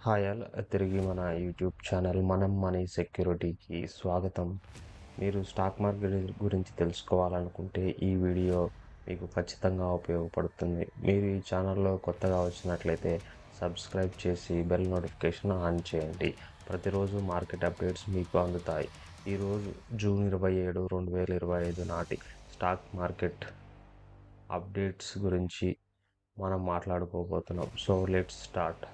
Hi all తిరిగి మన YouTube channel మనం మనీ సెక్యూరిటీకి స్వాగతం. మీరు స్టాక్ మార్కెట్ గురించి తెలుసుకోవాలనుకుంటే ఈ వీడియో మీకు ఖచ్చితంగా ఉపయోగపడుతుంది. మీరు ఈ ఛానల్లో కొత్తగా వచ్చినట్లయితే సబ్స్క్రైబ్ చేసి బెల్ నోటిఫికేషన్ ఆన్ చేయండి. ప్రతిరోజు మార్కెట్ అప్డేట్స్ మీకు అందుతాయి. ఈరోజు జూన్ 27, 2025 నాటి స్టాక్ మార్కెట్ అప్డేట్స్ గురించి మనం మాట్లాడుకోబోతున్నాం. So let's start.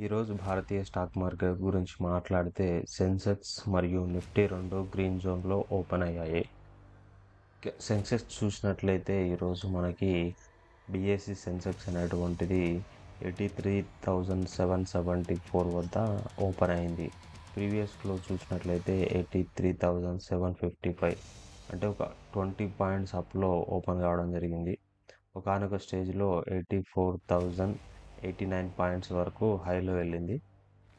ఈరోజు భారతీయ స్టాక్ మార్కెట్ గురించి మాట్లాడితే సెన్సెక్స్ మరియు నిఫ్టీ రెండు గ్రీన్ జోన్లో ఓపెన్ అయ్యాయి. సెన్సెక్స్ చూసినట్లయితే ఈరోజు మనకి బిఎస్సి సెన్సెక్స్ అనేటువంటిది 83,774 వద్ద ఓపెన్ అయింది. ప్రీవియస్ క్లోజ్ చూసినట్లయితే 83,755, అంటే ఒక 20 పాయింట్స్ అప్లో ఓపెన్ కావడం జరిగింది. ఒకానొక స్టేజ్లో 84,089 పాయింట్స్ వరకు హైలో వెళ్ళింది.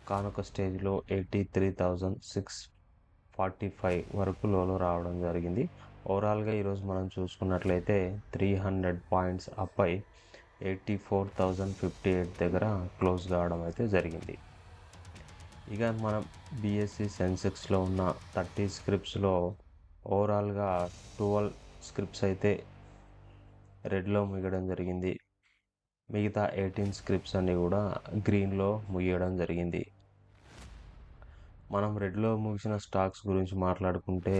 కానొక స్టేజ్లో 83,645 వరకు లోలో రావడం జరిగింది. ఓవరాల్గా ఈరోజు మనం చూసుకున్నట్లయితే 300 పాయింట్స్ అప్ అయి 84,058 దగ్గర క్లోజ్ కావడం అయితే జరిగింది. ఇక మనం బిఎస్సి సెన్సెక్స్లో ఉన్న 30 స్క్రిప్ట్స్లో ఓవరాల్గా 12 స్క్రిప్ట్స్ అయితే రెడ్లో ముగియడం జరిగింది. మిగతా 18 స్క్రిప్ట్స్ అన్నీ కూడా గ్రీన్లో ముగియడం జరిగింది. మనం రెడ్లో ముగిసిన స్టాక్స్ గురించి మాట్లాడుకుంటే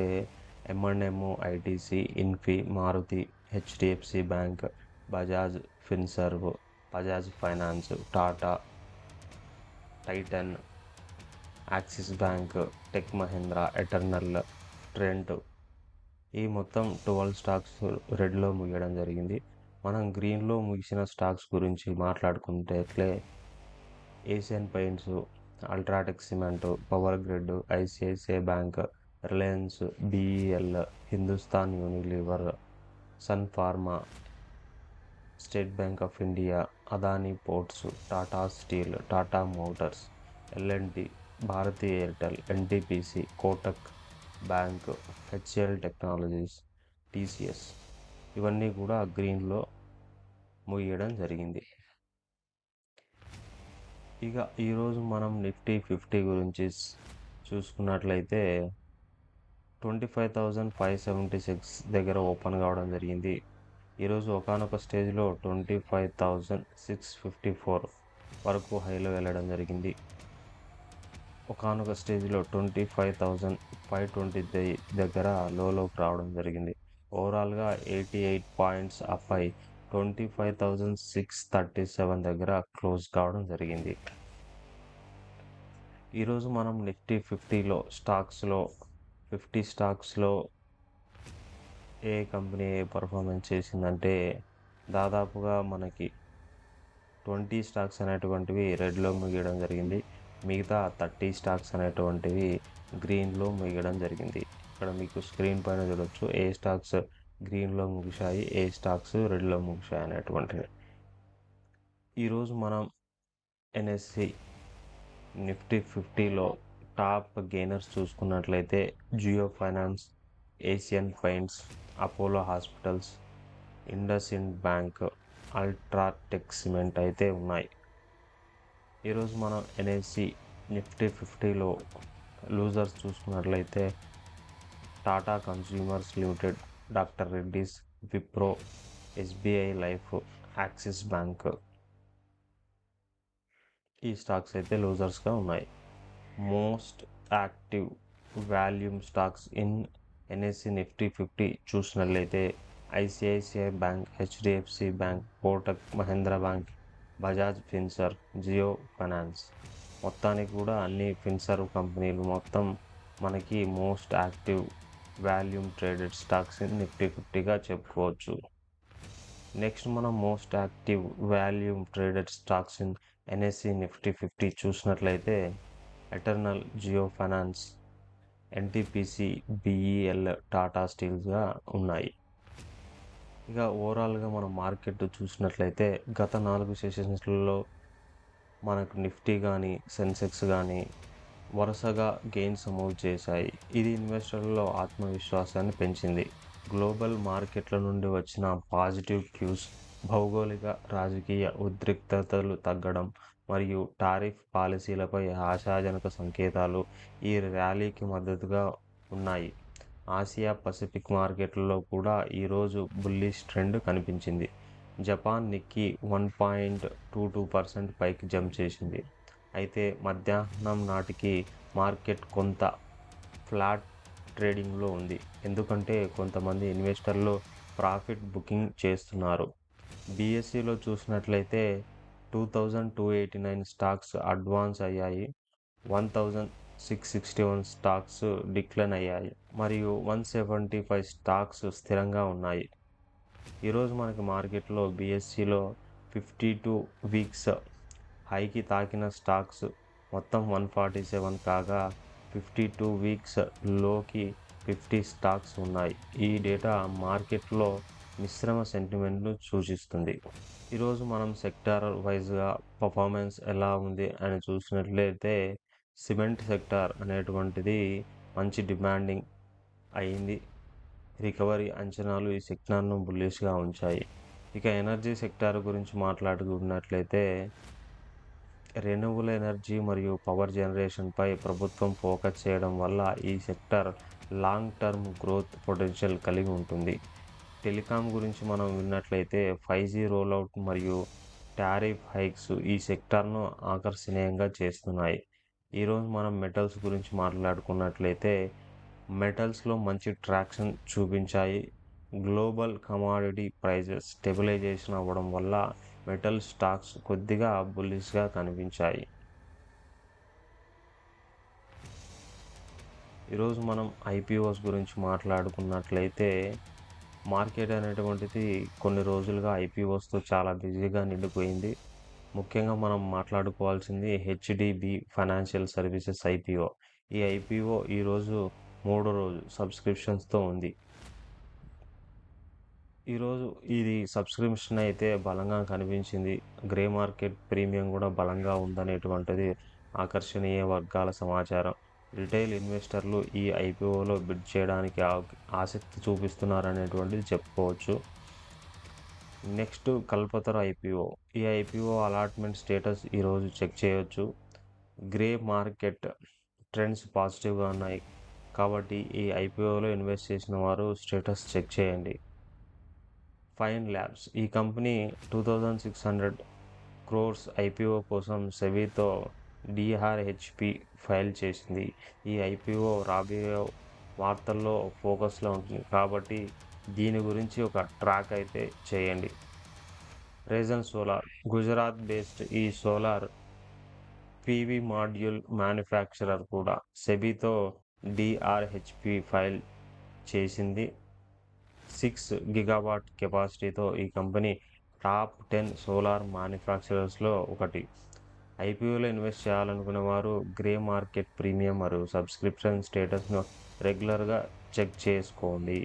M&M, ITC, Infy, Maruti, HDFC Bank, Bajaj Finserv, Bajaj Finance, Tata, Titan, Axis Bank, Tech Mahindra, Eternal, Trent, ఈ మొత్తం 12 స్టాక్స్ రెడ్లో ముగియడం జరిగింది. మనం గ్రీన్లో ముగిసిన స్టాక్స్ గురించి మాట్లాడుకుంటే Asian Paints, UltraTech Cement, Power Grid, ICICI Bank, Reliance, BEL, Hindustan Unilever, Sun Pharma, State Bank of India, Adani Ports, Tata Steel, Tata Motors, L and T, Bharti Airtel, NTPC, Kotak Bank, HCL Technologies, TCS, ఇవన్నీ కూడా గ్రీన్లో ముగియడం జరిగింది. ఇక ఈరోజు మనం నిఫ్టీ 50 గురించి చూసుకున్నట్లయితే 25,576 దగ్గర ఓపెన్ కావడం జరిగింది. ఈరోజు ఒకానొక స్టేజ్లో 25,654 వరకు హైలో వెళ్ళడం జరిగింది. ఒకానొక స్టేజ్లో 25,520 దగ్గర లోలోకి రావడం జరిగింది. ఓవరాల్గా 88 పాయింట్స్ అప్ అయి 25,637 దగ్గర క్లోజ్ కావడం జరిగింది. ఈరోజు మనం నిఫ్టీ 50లో 50 స్టాక్స్లో ఏ కంపెనీ పర్ఫార్మెన్స్ చేసిందంటే దాదాపుగా మనకి 20 స్టాక్స్ అనేటువంటివి రెడ్లో ముగియడం జరిగింది. మిగతా 30 స్టాక్స్ అనేటువంటివి గ్రీన్లో ముగియడం జరిగింది. ఇక్కడ మీకు స్క్రీన్ పైన చూడొచ్చు ఏ స్టాక్స్ గ్రీన్లో ముగిశాయి, ఏ స్టాక్స్ రెడ్లో ముగిశాయి అనేటువంటివి. ఈరోజు మనం ఎన్ఎస్సి నిఫ్టీ 50లో టాప్ గెయినర్స్ చూసుకున్నట్లయితే Jio Finance, Asian Paints, Apollo Hospitals, IndusInd Bank, UltraTech Cement అయితే ఉన్నాయి. ఈరోజు మనం ఎన్ఎస్సి నిఫ్టీ 50లో లూజర్స్ చూసుకున్నట్లయితే Tata Consumers Limited, doctor Reddy's, Wipro, SBI Life, Axis Bank, ఈ స్టాక్స్ అయితే లూజర్స్గా ఉన్నాయి. Most active volume stocks in NSC Nifty 50 చూసినట్లయితే ICICI Bank, HDFC Bank, Kotak Mahindra Bank, Bajaj Finserv, Jio Finance. మొత్తానికి కూడా అన్ని ఫిన్సర్వ్ కంపెనీలు మొత్తం మనకి most active volume traded stocks in Nifty 50గా చెప్పుకోవచ్చు. నెక్స్ట్ మనం most active volume traded stocks in NSC Nifty 50 చూసినట్లయితే Eternal, Jio finance, NTPC, BEL, Tata స్టీల్స్గా ఉన్నాయి. ఇక ఓవరాల్గా మనం మార్కెట్ చూసినట్లయితే గత 4 సెషన్స్లలో మనకు నిఫ్టీ కానీ సెన్సెక్స్ కానీ వరుసగా గెయిన్స్ నమోదు చేశాయి. ఇది ఇన్వెస్టర్లలో ఆత్మవిశ్వాసాన్ని పెంచింది. గ్లోబల్ మార్కెట్ల నుండి వచ్చిన పాజిటివ్ క్యూస్ భౌగోళిక రాజకీయ ఉద్రిక్తతలు తగ్గడం మరియు టారిఫ్ పాలసీలపై ఆశాజనక సంకేతాలు ఈ ర్యాలీకి మద్దతుగా ఉన్నాయి. ఆసియా పసిఫిక్ మార్కెట్లలో కూడా ఈరోజు బుల్లిష్ ట్రెండ్ కనిపించింది. జపాన్ నిక్కీ 1.22% పైకి జంప్ చేసింది. అయితే మధ్యాహ్నం నాటికి మార్కెట్ కొంత ఫ్లాట్ ట్రేడింగ్లో ఉంది. ఎందుకంటే కొంతమంది ఇన్వెస్టర్లు ప్రాఫిట్ బుకింగ్ చేస్తున్నారు. బీఎస్ఈలో చూసినట్లయితే 2289 స్టాక్స్ అడ్వాన్స్ అయ్యాయి, 1661 స్టాక్స్ డిక్లైన్ అయ్యాయి మరియు 175 స్టాక్స్ స్థిరంగా ఉన్నాయి. ఈరోజు మనకి మార్కెట్లో బీఎస్ఈలో 52 వీక్స్ హైకి తాకిన స్టాక్స్ మొత్తం 147 కాగా 52 వీక్స్ లోకి 50 స్టాక్స్ ఉన్నాయి. ఈ డేటా మార్కెట్లో మిశ్రమ సెంటిమెంట్ను సూచిస్తుంది. ఈరోజు మనం సెక్టార్ వైజ్గా పర్ఫార్మెన్స్ ఎలా ఉంది అని చూసినట్లయితే సిమెంట్ సెక్టార్ అనేటువంటిది మంచి డిమాండింగ్ అయింది. రికవరీ అంచనాలు ఈ సెక్టార్ను బుల్లిష్గా ఉంచాయి. ఇక ఎనర్జీ సెక్టార్ గురించి మాట్లాడుకున్నట్లయితే రెన్యూవబుల్ ఎనర్జీ మరియు పవర్ జనరేషన్పై ప్రభుత్వం ఫోకస్ చేయడం వల్ల ఈ sector long term growth potential కలిగి ఉంటుంది. టెలికాం గురించి మనం విన్నట్లయితే 5G రోల్అవుట్ మరియు టారిఫ్ హైక్స్ ఈ సెక్టార్ను ఆకర్షణీయంగా చేస్తున్నాయి. ఈరోజు మనం మెటల్స్ గురించి మాట్లాడుకున్నట్లయితే మెటల్స్లో మంచి ట్రాక్షన్ చూపించాయి. గ్లోబల్ కమాడిటీ ప్రైజెస్ స్టెబిలైజేషన్ అవ్వడం వల్ల మెటల్ స్టాక్స్ కొద్దిగా బుల్లిష్గా కనిపించాయి. ఈరోజు మనం ఐపీఓస్ గురించి మాట్లాడుకున్నట్లయితే మార్కెట్ అనేటువంటిది కొన్ని రోజులుగా ఐపీఓస్తో చాలా బిజీగా నిండిపోయింది. ముఖ్యంగా మనం మాట్లాడుకోవాల్సింది హెచ్డిబి ఫైనాన్షియల్ సర్వీసెస్ ఐపీఓ. ఈ ఐపీఓ ఈరోజు 3వ రోజు సబ్స్క్రిప్షన్స్తో ఉంది. ఈరోజు ఇది సబ్స్క్రిప్షన్ అయితే బలంగా కనిపించింది. గ్రే మార్కెట్ ప్రీమియం కూడా బలంగా ఉందనేటువంటిది ఆకర్షణీయ వర్గాల సమాచారం. రిటైల్ ఇన్వెస్టర్లు ఈ ఐపీఓలో బిడ్ చేయడానికి ఆసక్తి చూపిస్తున్నారనేటువంటిది చెప్పుకోవచ్చు. Next Kalpataru IPO. ఈ ఐపీఓ అలాట్మెంట్ స్టేటస్ ఈరోజు చెక్ చేయొచ్చు. గ్రే మార్కెట్ ట్రెండ్స్ పాజిటివ్గా ఉన్నాయి కాబట్టి ఈ ఐపీఓలో ఇన్వెస్ట్ చేసిన వారు స్టేటస్ చెక్ చేయండి. Fine labs. ఈ కంపెనీ 2600 crores ఐపీఓ కోసం సెబీతో డిఆర్హెచ్పి ఫైల్ చేసింది. ఈ ఐపీఓ రాబోయే వార్తల్లో ఫోకస్లో ఉంటుంది కాబట్టి దీని గురించి ఒక ట్రాక్ అయితే చేయండి. Rayzon solar. గుజరాత్ బేస్డ్ ఈ సోలార్ పీవీ మాడ్యూల్ మ్యానుఫ్యాక్చరర్ కూడా సెబీతో డిఆర్హెచ్పి ఫైల్ చేసింది. 6 GW కెపాసిటీతో ఈ కంపెనీ టాప్ 10 సోలార్ మ్యానుఫ్యాక్చరర్స్లో ఒకటి. ఐపీఓలో ఇన్వెస్ట్ చేయాలనుకునే వారు గ్రే మార్కెట్ ప్రీమియం మరియు సబ్స్క్రిప్షన్ స్టేటస్ను రెగ్యులర్గా చెక్ చేసుకోండి.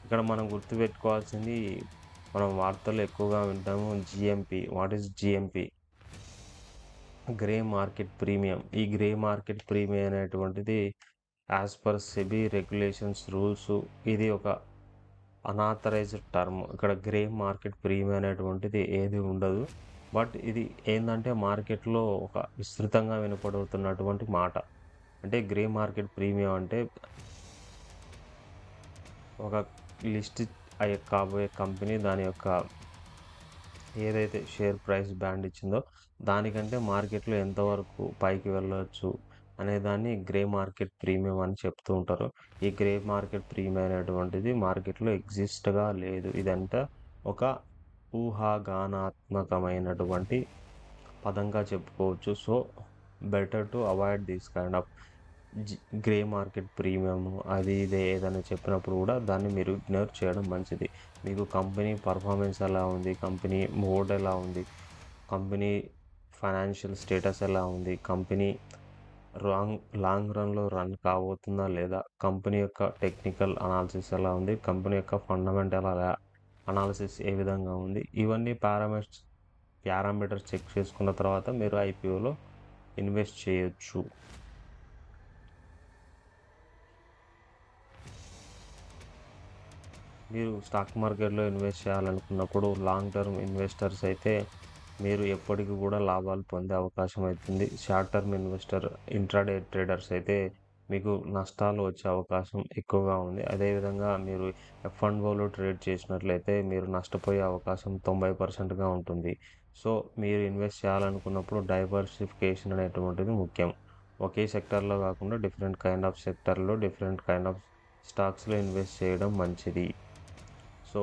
ఇక్కడ మనం గుర్తుపెట్టుకోవాల్సింది, మనం వార్తల్లో ఎక్కువగా వింటాము GMP. What is GMP? Grey market premium. ఈ గ్రే మార్కెట్ ప్రీమియం అనేటువంటిది as per SEBI regulations rules ఇది ఒక అనాథరైజ్డ్ టర్మ్. ఇక్కడ గ్రే మార్కెట్ ప్రీమియం అనేటువంటిది ఏది ఉండదు. బట్ ఇది ఏంటంటే మార్కెట్లో ఒక విస్తృతంగా వినపడుతున్నటువంటి మాట. అంటే గ్రే మార్కెట్ ప్రీమియం అంటే ఒక లిస్ట్ కాబోయే కంపెనీ దాని యొక్క ఏదైతే షేర్ ప్రైస్ బ్యాండ్ ఇచ్చిందో దానికంటే మార్కెట్లో ఎంతవరకు పైకి వెళ్ళవచ్చు అనేదాన్ని గ్రే మార్కెట్ ప్రీమియం అని చెప్తూ ఉంటారు. ఈ గ్రే మార్కెట్ ప్రీమియం అనేటువంటిది మార్కెట్లో ఎగ్జిస్ట్గా లేదు. ఇదంతా ఒక ఊహాగానాత్మకమైనటువంటి పదంగా చెప్పుకోవచ్చు. So better to avoid this kind of grey market premium అది ఇది ఏదైనా చెప్పినప్పుడు కూడా దాన్ని మీరు ఇగ్నోర్ చేయడం మంచిది. మీకు కంపెనీ పర్ఫార్మెన్స్ ఎలా ఉంది, కంపెనీ మోడ్ ఎలా ఉంది, కంపెనీ ఫైనాన్షియల్ స్టేటస్ ఎలా ఉంది, కంపెనీ లాంగ్ రన్లో రన్ కాబోతుందా లేదా, కంపెనీ యొక్క టెక్నికల్ అనాలిసిస్ ఎలా ఉంది, కంపెనీ యొక్క ఫండమెంటల్ అనాలిసిస్ ఏ విధంగా ఉంది, ఇవన్నీ పారామీటర్స్ చెక్ చేసుకున్న తర్వాత మీరు ఐపీఓలో ఇన్వెస్ట్ చేయొచ్చు. మీరు స్టాక్ మార్కెట్లో ఇన్వెస్ట్ చేయాలనుకున్నప్పుడు లాంగ్ టర్మ్ ఇన్వెస్టర్స్ అయితే మీరు ఎప్పటికి కూడా లాభాలు పొందే అవకాశం అవుతుంది. Short term investor intraday traders అయితే మీకు నష్టాలు వచ్చే అవకాశం ఎక్కువగా ఉంది. అదేవిధంగా మీరు F&Oలో ట్రేడ్ చేసినట్లయితే మీరు నష్టపోయే అవకాశం 90%గా ఉంటుంది. సో మీరు ఇన్వెస్ట్ చేయాలనుకున్నప్పుడు డైవర్సిఫికేషన్ అనేటువంటిది ముఖ్యం. ఒకే సెక్టార్లో కాకుండా డిఫరెంట్ కైండ్ ఆఫ్ సెక్టార్లో డిఫరెంట్ కైండ్ ఆఫ్ స్టాక్స్లో ఇన్వెస్ట్ చేయడం మంచిది. So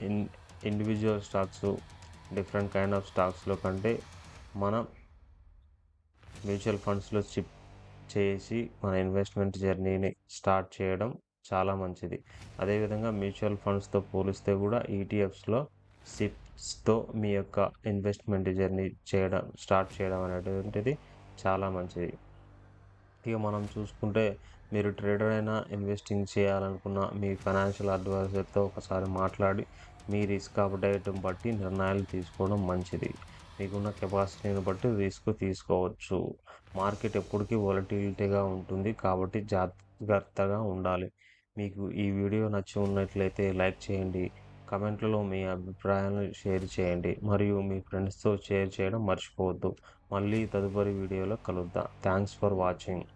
in individual stocks different kind of స్టాక్స్లో కంటే మనం మ్యూచువల్ ఫండ్స్లో షిఫ్ట్ చేసి మన ఇన్వెస్ట్మెంట్ జర్నీని స్టార్ట్ చేయడం చాలా మంచిది. అదేవిధంగా మ్యూచువల్ ఫండ్స్తో పోలిస్తే కూడా ఈటీఎఫ్స్లో సిప్స్తో మీ యొక్క ఇన్వెస్ట్మెంట్ జర్నీ స్టార్ట్ చేయడం అనేటువంటిది చాలా మంచిది. ఇక మనం చూసుకుంటే మీరు ట్రేడర్ అయినా ఇన్వెస్టింగ్ చేయాలనుకున్న మీ ఫైనాన్షియల్ అడ్వైజర్తో ఒకసారి మాట్లాడి మీ రిస్క్ అప్డేట్ని బట్టి నిర్ణయాలు తీసుకోవడం మంచిది. మీకున్న కెపాసిటీని బట్టి రిస్క్ తీసుకోవచ్చు. మార్కెట్ ఎప్పటికీ వొలటిలిటీగా ఉంటుంది కాబట్టి జాగ్రత్తగా ఉండాలి. మీకు ఈ వీడియో నచ్చి ఉన్నట్లయితే లైక్ చేయండి. కమెంట్లలో మీ అభిప్రాయాలను షేర్ చేయండి మరియు మీ ఫ్రెండ్స్తో షేర్ చేయడం మర్చిపోవద్దు. మళ్ళీ తదుపరి వీడియోలో కలుద్దాం. Thanks for watching.